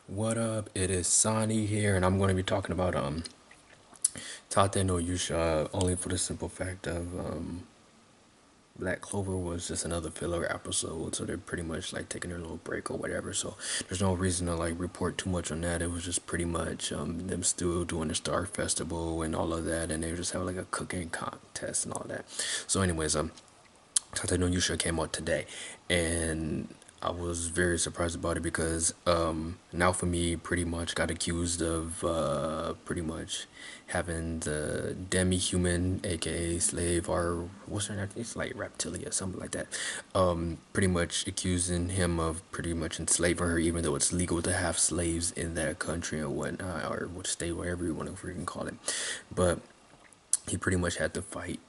What up? It is Sanni here, and I'm going to be talking about Tate no Yuusha, only for the simple fact of Black Clover was just another filler episode, so they're pretty much like taking their little break or whatever. So there's no reason to like report too much on that. It was just pretty much them still doing the Star Festival and all of that, and they just have like a cooking contest and all that. So, anyways, Tate no Yusha came out today, and I was very surprised about it because now for me pretty much got accused of pretty much having the demi-human, aka slave, or what's her name? It's like reptilia, something like that. Pretty much accusing him of pretty much enslaving her, even though it's legal to have slaves in that country or whatnot, or what state, whatever you want to freaking call it. But he pretty much had to fight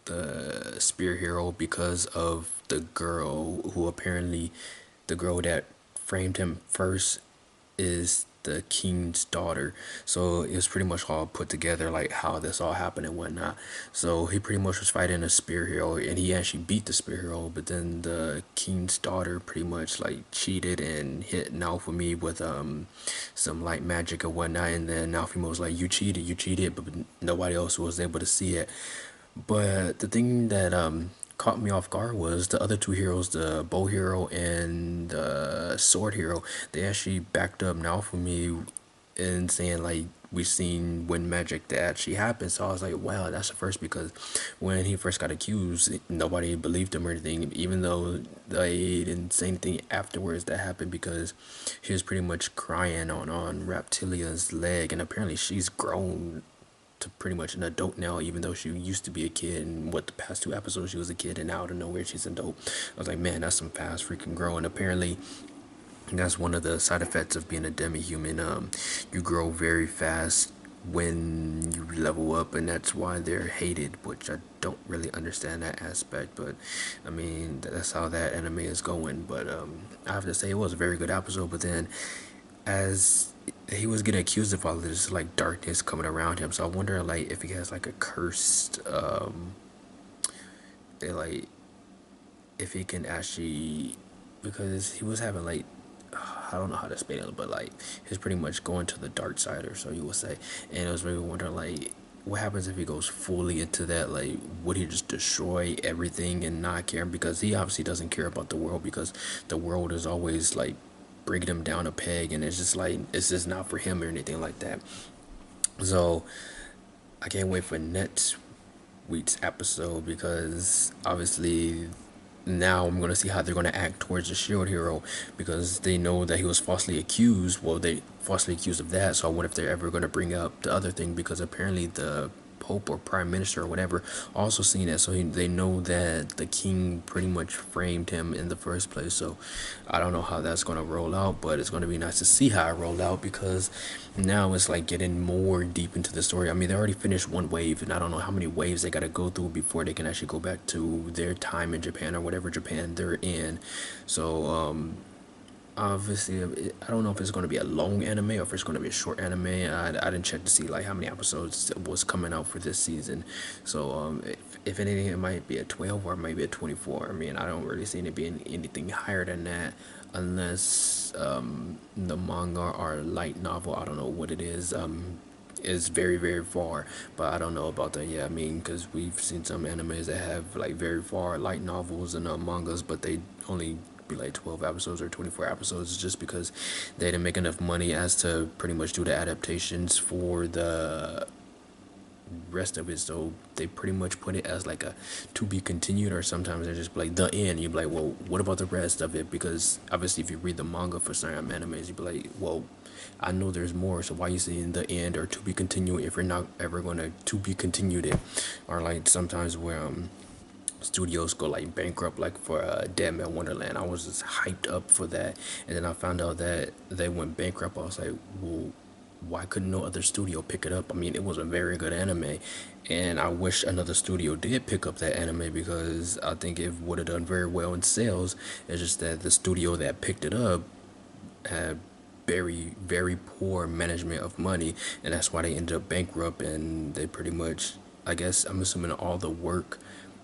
the spear hero because of the girl who apparently the girl that framed him first is the king's daughter. So it was pretty much all put together like how this all happened and whatnot. So he pretty much was fighting a spear hero and he actually beat the spear hero, but then the king's daughter pretty much like cheated and hit Naofumi with some light magic or whatnot, and then Naofumi was like, you cheated, but nobody else was able to see it. But the thing that caught me off guard was the other two heroes, the bow hero and the sword hero. They actually backed up now for me in saying like we've seen when magic that actually happened. So I was like, wow, that's the first, because when he first got accused, nobody believed him or anything, even though they didn't say anything afterwards that happened, because he was pretty much crying on Reptilia's leg, and apparently she's grown to pretty much an adult now, even though she used to be a kid. And what, the past two episodes she was a kid, and now out of nowhere she's an adult. I was like, man, that's some fast freaking growing. Apparently, that's one of the side effects of being a demi-human. You grow very fast when you level up, and that's why they're hated, which I don't really understand that aspect, but I mean that's how that anime is going. But I have to say it was a very good episode. But then as he was getting accused of all this like darkness coming around him, so I wonder like if he has like a cursed like if he can actually, because he was having like I don't know how to explain it, but like he's pretty much going to the dark side, or so you would say. And I was really wondering like what happens if he goes fully into that. Like, would he just destroy everything and not care? Because he obviously doesn't care about the world, because the world is always like bringing him down a peg, and it's just like it's just not for him or anything like that. So I can't wait for next week's episode, because obviously now I'm gonna see how they're gonna act towards the shield hero, because they know that he was falsely accused. Well, they falsely accused of that. So I wonder if they're ever gonna bring up the other thing, because apparently the Pope or Prime Minister or whatever also seen that, so they know that the king pretty much framed him in the first place. So I don't know how that's gonna roll out, but it's gonna be nice to see how it rolled out, because now it's like getting more deep into the story. I mean, they already finished one wave, and I don't know how many waves they gotta go through before they can actually go back to their time in Japan, or whatever Japan they're in. So obviously I don't know if it's going to be a long anime or if it's going to be a short anime. I didn't check to see like how many episodes was coming out for this season. So if anything, it might be a 12 or maybe a 24. I mean, I don't really see it being anything higher than that, unless the manga or light novel, I don't know what it is very very far, but I don't know about that. Yeah, I mean, because we've seen some animes that have like very far light novels and mangas, but they only be like 12 episodes or 24 episodes, just because they didn't make enough money as to pretty much do the adaptations for the rest of it. So they pretty much put it as like a to be continued, or sometimes they're just like the end. You'd be like, well, what about the rest of it? Because obviously if you read the manga for certain animes, you'd be like, well, I know there's more, so why you saying the end or to be continued if you're not ever gonna to be continued it? Or like sometimes where studios go like bankrupt, like for Dead Man Wonderland. I was just hyped up for that, and then I found out that they went bankrupt. I was like, well, why couldn't no other studio pick it up? I mean, it was a very good anime, and I wish another studio did pick up that anime, because I think it would have done very well in sales. It's just that the studio that picked it up had very very poor management of money, and that's why they ended up bankrupt. And they pretty much, I guess I'm assuming all the work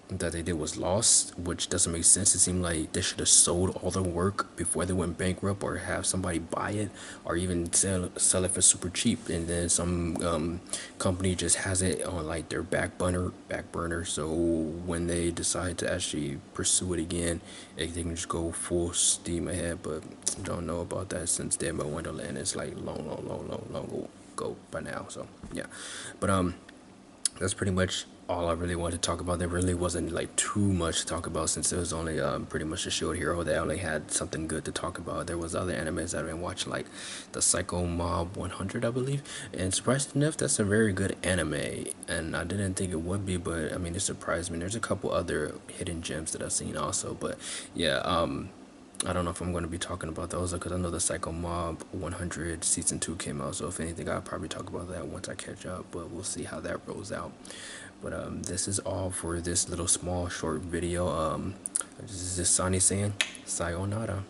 that they did was lost, which doesn't make sense. It seemed like they should have sold all their work before they went bankrupt, or have somebody buy it, or even sell it for super cheap, and then some company just has it on like their back burner. So when they decide to actually pursue it again, they can just go full steam ahead. But don't know about that, since Dead by Wonderland is like long ago by now. So yeah, but that's pretty much all I really wanted to talk about. There really wasn't like too much to talk about, since it was only pretty much a Shield Hero that only had something good to talk about. There was other animes that I've been watching, like the Psycho Mob 100, I believe, and surprisingly enough, that's a very good anime, and I didn't think it would be, but I mean, it surprised me. There's a couple other hidden gems that I've seen also, but yeah, I don't know if I'm going to be talking about those, because I know the Psycho Mob 100 season 2 came out, so if anything, I'll probably talk about that once I catch up, but we'll see how that rolls out. But this is all for this little small short video. This is Sanni saying sayonara.